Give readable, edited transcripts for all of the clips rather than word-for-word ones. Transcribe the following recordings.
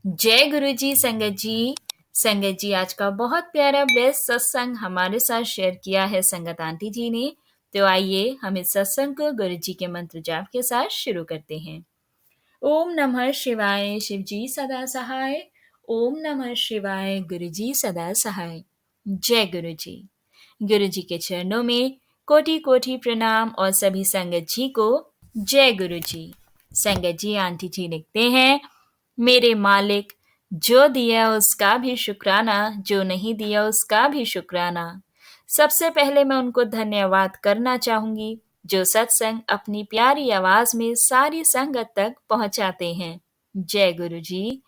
जय गुरु जी। संगत जी आज का बहुत प्यारा ब्लेस सत्संग हमारे साथ शेयर किया है संगत आंटी जी ने। तो आइए हम इस सत्संग को गुरु जी के मंत्र जाप के साथ शुरू करते हैं। ओम नमः शिवाय, शिव जी सदा सहाय। ओम नमः शिवाय, गुरु जी सदा सहाय। जय गुरु जी। गुरु जी के चरणों में कोटि कोटि प्रणाम और सभी संगत जी को जय गुरु जी। संगत जी आंटी जी लिखते हैं, मेरे मालिक, जो दिया उसका भी शुक्राना, जो नहीं दिया उसका भी शुक्राना। सबसे पहले मैं उनको धन्यवाद करना चाहूंगी जो सत्संग अपनी प्यारी आवाज में सारी संगत तक पहुंचाते हैं। जय गुरु जी।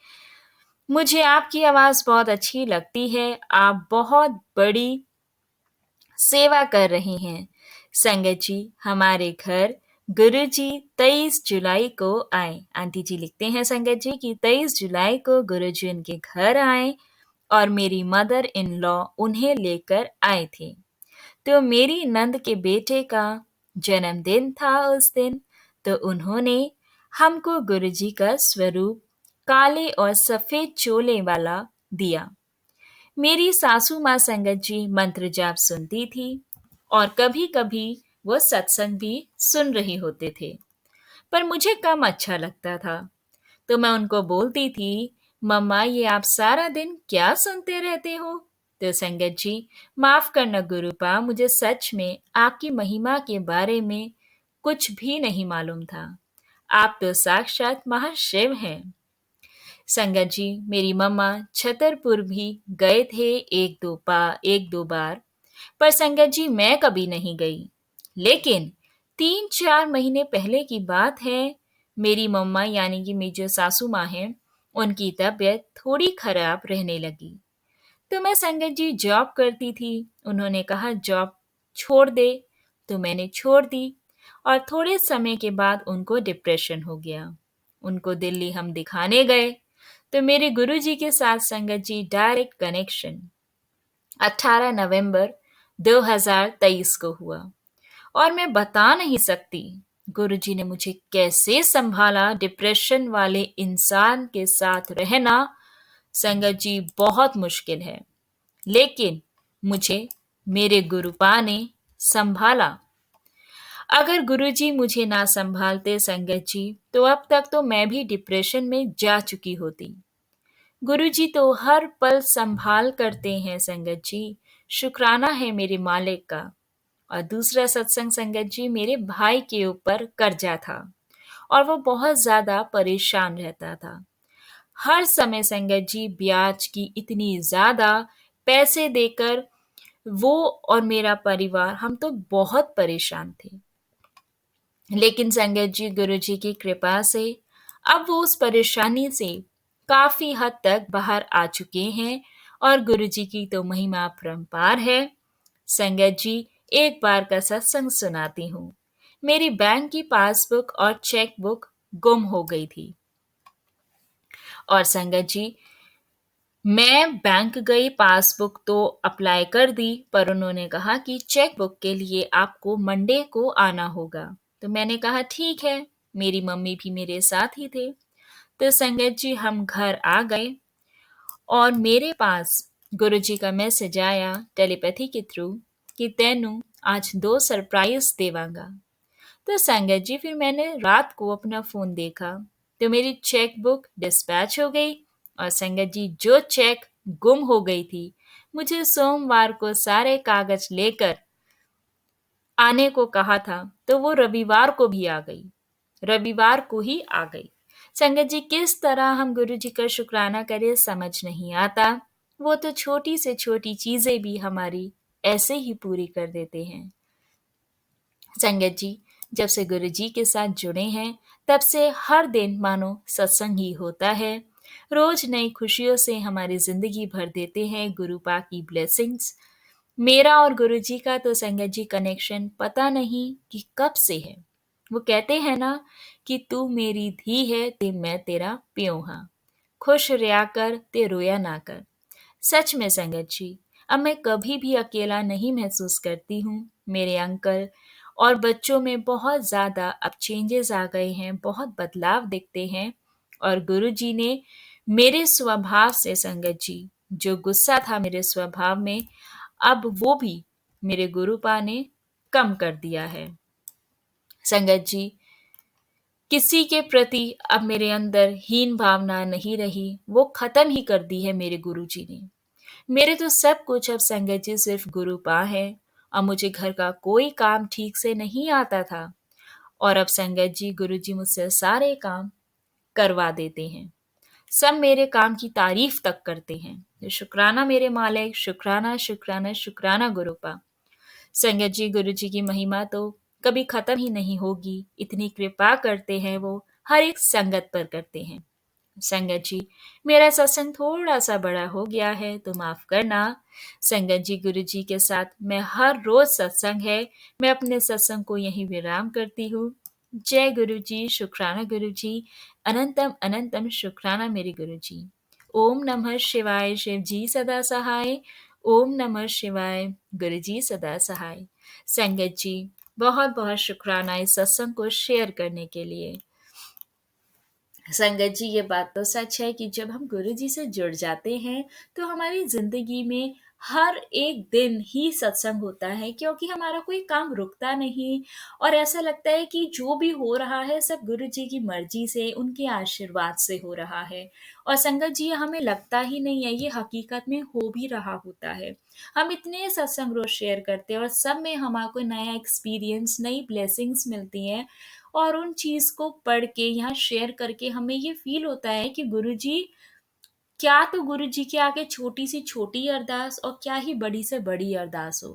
मुझे आपकी आवाज बहुत अच्छी लगती है। आप बहुत बड़ी सेवा कर रहे हैं। संगत जी, हमारे घर गुरु जी 23 जुलाई को आए। आंटी जी लिखते हैं संगत जी कि 23 जुलाई को गुरु जी उनके घर आए और मेरी मदर इन लॉ उन्हें लेकर आए थे। तो मेरी नंद के बेटे का जन्मदिन था उस दिन। तो उन्होंने हमको गुरु जी का स्वरूप काले और सफेद चोले वाला दिया। मेरी सासू माँ संगत जी मंत्र जाप सुनती थी और कभी कभी वो सत्संग भी सुन रही होते थे, पर मुझे कम अच्छा लगता था। तो मैं उनको बोलती थी, मम्मा ये आप सारा दिन क्या सुनते रहते हो? तो संगत जी, माफ करना गुरुपा, मुझे सच में आपकी महिमा के बारे में कुछ भी नहीं मालूम था। आप तो साक्षात महाशिव हैं। संगत जी, मेरी मम्मा छतरपुर भी गए थे एक दो बार, पर संगत जी मैं कभी नहीं गई। लेकिन 3-4 महीने पहले की बात है, मेरी मम्मा यानी कि मेरी जो सासू माँ हैं, उनकी तबीयत थोड़ी खराब रहने लगी। तो मैं संगत जी जॉब करती थी। उन्होंने कहा जॉब छोड़ दे, तो मैंने छोड़ दी और थोड़े समय के बाद उनको डिप्रेशन हो गया। उनको दिल्ली हम दिखाने गए। तो मेरे गुरुजी के साथ संगत जी डायरेक्ट कनेक्शन 18 नवंबर 2023 को हुआ और मैं बता नहीं सकती गुरुजी ने मुझे कैसे संभाला। डिप्रेशन वाले इंसान के साथ रहना संगत जी बहुत मुश्किल है, लेकिन मुझे मेरे गुरुपा ने संभाला। अगर गुरुजी मुझे ना संभालते संगत जी, तो अब तक तो मैं भी डिप्रेशन में जा चुकी होती। गुरुजी तो हर पल संभाल करते हैं संगत जी। शुक्राना है मेरे मालिक का। और दूसरा सत्संग संगत जी, मेरे भाई के ऊपर कर्जा था और वो बहुत ज्यादा परेशान रहता था। हर समय संगत जी ब्याज की इतनी ज्यादा पैसे देकर वो और मेरा परिवार हम तो बहुत परेशान थे। लेकिन संगत जी गुरुजी की कृपा से अब वो उस परेशानी से काफी हद तक बाहर आ चुके हैं और गुरुजी की तो महिमा अपरंपार है। संगत जी, एक बार का सत्संग सुनाती हूँ। मेरी बैंक की पासबुक और चेक बुक गुम हो गई थी और संगत जी मैं बैंक गई, पासबुक तो अप्लाई कर दी, पर उन्होंने कहा कि चेक बुक के लिए आपको मंडे को आना होगा। तो मैंने कहा ठीक है। मेरी मम्मी भी मेरे साथ ही थे। तो संगत जी हम घर आ गए और मेरे पास गुरुजी का मैसेज आया टेलीपैथी के थ्रू कि तेनू आज 2 सरप्राइज देवांगा। तो संगत जी फिर मैंने रात को अपना फोन देखा तो मेरी चेक बुक डिस्पैच हो गई और संगत जी जो चेक गुम हो गई थी, मुझे सोमवार को सारे कागज लेकर आने को कहा था, तो वो रविवार को भी आ गई। रविवार को ही आ गई। संगत जी किस तरह हम गुरु जी का शुक्राना करें समझ नहीं आता। वो तो छोटी से छोटी चीजें भी हमारी ऐसे ही पूरी कर देते हैं। संगत जी जब से गुरु जी के साथ जुड़े हैं, तब से हर दिन मानो सत्संग ही होता है। रोज नई खुशियों से हमारी जिंदगी भर देते हैं गुरुपा की ब्लेसिंग्स। मेरा और गुरु जी का तो संगत जी कनेक्शन पता नहीं कि कब से है। वो कहते हैं ना कि तू मेरी धी है ते मैं तेरा प्यो हाँ, खुश रहा कर ते रोया ना कर। सच में संगत जी, अब मैं कभी भी अकेला नहीं महसूस करती हूँ। मेरे अंकल और बच्चों में बहुत ज़्यादा अब चेंजेस आ गए हैं, बहुत बदलाव दिखते हैं और गुरु जी ने मेरे स्वभाव से संगत जी, जो गुस्सा था मेरे स्वभाव में, अब वो भी मेरे गुरुपा ने कम कर दिया है। संगत जी, किसी के प्रति अब मेरे अंदर हीन भावना नहीं रही, वो खत्म ही कर दी है मेरे गुरुजी ने। मेरे तो सब कुछ अब संगत जी सिर्फ गुरुपा है। अब मुझे घर का कोई काम ठीक से नहीं आता था, और अब संगत जी गुरुजी मुझसे सारे काम करवा देते हैं। सब मेरे काम की तारीफ तक करते हैं। तो शुक्राना मेरे मालिक, शुक्राना शुक्राना शुक्राना गुरुपा। संगत जी गुरुजी की महिमा तो कभी खत्म ही नहीं होगी। इतनी कृपा करते हैं वो, हर एक संगत पर करते हैं। संगत जी, मेरा सत्संग थोड़ा सा बड़ा हो गया है तो माफ करना। संगत जी गुरुजी के साथ मैं हर रोज सत्संग है, मैं अपने सत्संग को यहीं विराम करती हूँ। जय गुरुजी, शुक्राना गुरुजी, अनंतम अनंतम शुक्राना मेरे गुरुजी। ओम नमः शिवाय, शिव जी सदा सहाय। ओम नमः शिवाय, गुरुजी सदा सहाय। संगत जी, बहुत बहुत शुक्राना इस सत्संग को शेयर करने के लिए। संगत जी, ये बात तो सच है कि जब हम गुरु जी से जुड़ जाते हैं तो हमारी जिंदगी में हर एक दिन ही सत्संग होता है, क्योंकि हमारा कोई काम रुकता नहीं। और ऐसा लगता है कि जो भी हो रहा है सब गुरु जी की मर्जी से, उनके आशीर्वाद से हो रहा है। और संगत जी, हमें लगता ही नहीं है, ये हकीकत में हो भी रहा होता है। हम इतने सत्संग रोज शेयर करते हैं और सब में हमारे नया एक्सपीरियंस, नई ब्लेसिंग्स मिलती हैं। और उन चीज को पढ़ के यहाँ शेयर करके हमें ये फील होता है कि गुरुजी, क्या तो गुरुजी के आगे छोटी सी छोटी अरदास और क्या ही बड़ी से बड़ी अरदास हो।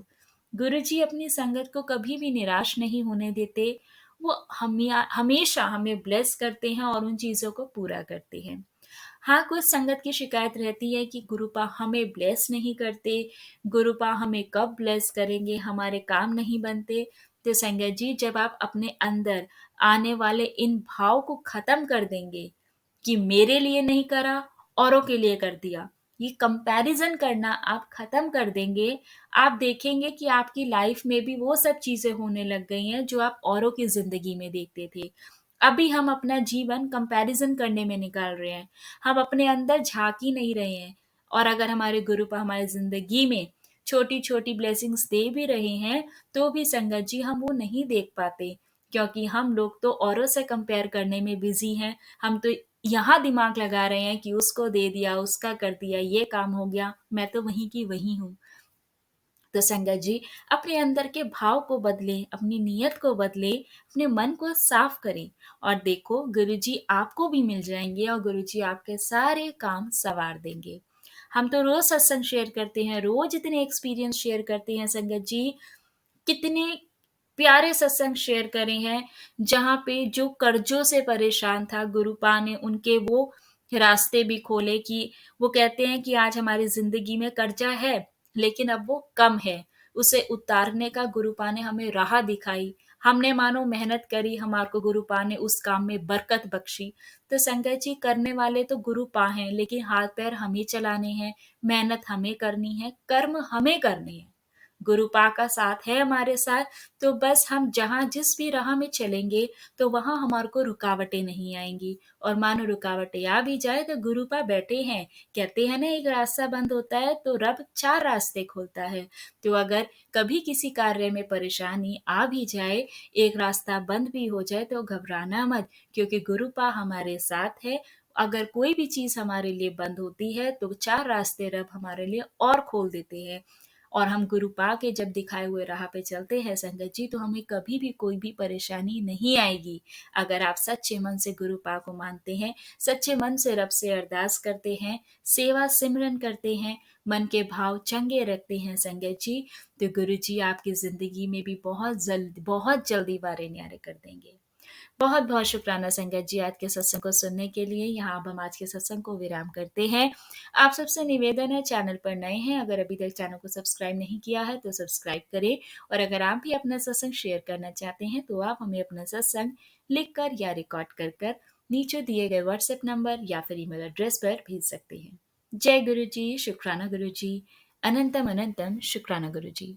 गुरुजी अपनी संगत को कभी भी निराश नहीं होने देते। वो हमेशा हमें ब्लेस करते हैं और उन चीजों को पूरा करते हैं। हाँ, कुछ संगत की शिकायत रहती है कि गुरुपा हमें ब्लेस नहीं करते, गुरुपा हमें कब ब्लेस करेंगे, हमारे काम नहीं बनते। तो संगत जी, जब आप अपने अंदर आने वाले इन भाव को खत्म कर देंगे कि मेरे लिए नहीं करा, औरों के लिए कर दिया, ये कंपैरिजन करना आप खत्म कर देंगे, आप देखेंगे कि आपकी लाइफ में भी वो सब चीजें होने लग गई हैं जो आप औरों की जिंदगी में देखते थे। अभी हम अपना जीवन कंपैरिजन करने में निकाल रहे हैं, हम अपने अंदर झांक ही नहीं रहे हैं। और अगर हमारे गुरु पर हमारी जिंदगी में छोटी छोटी ब्लेसिंग्स दे भी रहे हैं, तो भी संगत जी हम वो नहीं देख पाते, क्योंकि हम लोग तो औरों से कंपेयर करने में बिजी हैं। हम तो यहाँ दिमाग लगा रहे हैं कि उसको दे दिया, उसका कर दिया, ये काम हो गया, मैं तो वहीं की वहीं हूँ। तो संगत जी, अपने अंदर के भाव को बदले, अपनी नीयत को बदले, अपने मन को साफ करें, और देखो गुरुजी आपको भी मिल जाएंगे और गुरुजी आपके सारे काम सवार देंगे। हम तो रोज सत्संग शेयर करते हैं, रोज इतने एक्सपीरियंस शेयर करते हैं संगत जी। कितने प्यारे सत्संग शेयर करे हैं, जहाँ पे जो कर्जों से परेशान था, गुरुपा ने उनके वो रास्ते भी खोले कि वो कहते हैं कि आज हमारी जिंदगी में कर्जा है, लेकिन अब वो कम है। उसे उतारने का गुरुपा ने हमें राह दिखाई। हमने मानो मेहनत करी, हमारे को गुरुपा ने उस काम में बरकत बख्शी। तो संगत जी, करने वाले तो गुरुपा हैं, लेकिन हाथ पैर हमें चलाने हैं, मेहनत हमें करनी है, कर्म हमें करने हैं। गुरुपा का साथ है हमारे साथ, तो बस हम जहाँ जिस भी राह में चलेंगे तो वहाँ हमारे को रुकावटें नहीं आएंगी। और मानो रुकावटें आ भी जाए तो गुरुपा बैठे हैं। कहते हैं ना, एक रास्ता बंद होता है तो रब चार रास्ते खोलता है। तो अगर कभी किसी कार्य में परेशानी आ भी जाए, एक रास्ता बंद भी हो जाए, तो घबराना मत, क्योंकि गुरुपा हमारे साथ है। अगर कोई भी चीज हमारे लिए बंद होती है तो चार रास्ते रब हमारे लिए और खोल देते हैं। और हम गुरु पा के जब दिखाए हुए राह पे चलते हैं संगत जी, तो हमें कभी भी कोई भी परेशानी नहीं आएगी। अगर आप सच्चे मन से गुरु पा को मानते हैं, सच्चे मन से रब से अरदास करते हैं, सेवा सिमरन करते हैं, मन के भाव चंगे रखते हैं संगत जी, तो गुरु जी आपकी जिंदगी में भी बहुत जल्दी वारे न्यारे कर देंगे। बहुत बहुत शुक्राना संगत जी आज के सत्संग को सुनने के लिए। यहाँ अब हम आज के सत्संग को विराम करते हैं। आप सबसे निवेदन है, चैनल पर नए हैं, अगर अभी तक चैनल को सब्सक्राइब नहीं किया है तो सब्सक्राइब करें। और अगर आप भी अपना सत्संग शेयर करना चाहते हैं तो आप हमें अपना सत्संग लिख कर या रिकॉर्ड कर कर नीचे दिए गए व्हाट्सएप नंबर या फिर ईमेल एड्रेस पर भेज सकते हैं। जय गुरु जी, शुक्राना गुरु जी, अनंतम अनंतम शुक्राना गुरु जी।